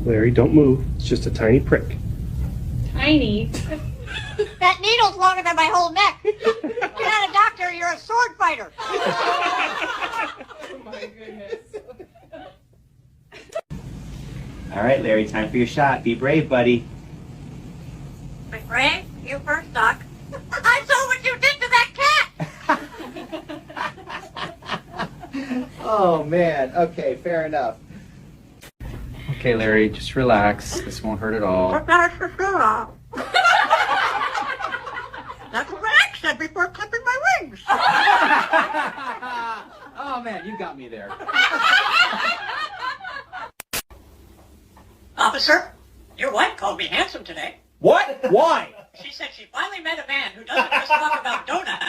Larry, don't move. It's just a tiny prick. Tiny? That needle's longer than my whole neck. You're not a doctor, you're a sword fighter. Oh my goodness. All right, Larry, time for your shot. Be brave, buddy. My friend, you first, Doc. I saw what you did to that cat. Oh, man. Okay, fair enough. Okay, Larry, just relax. This won't hurt at all. That's for sure. That's what my ex said before clipping my wings. Oh, man, you got me there. Officer, your wife called me handsome today. What? Why? She said she finally met a man who doesn't just talk about donuts.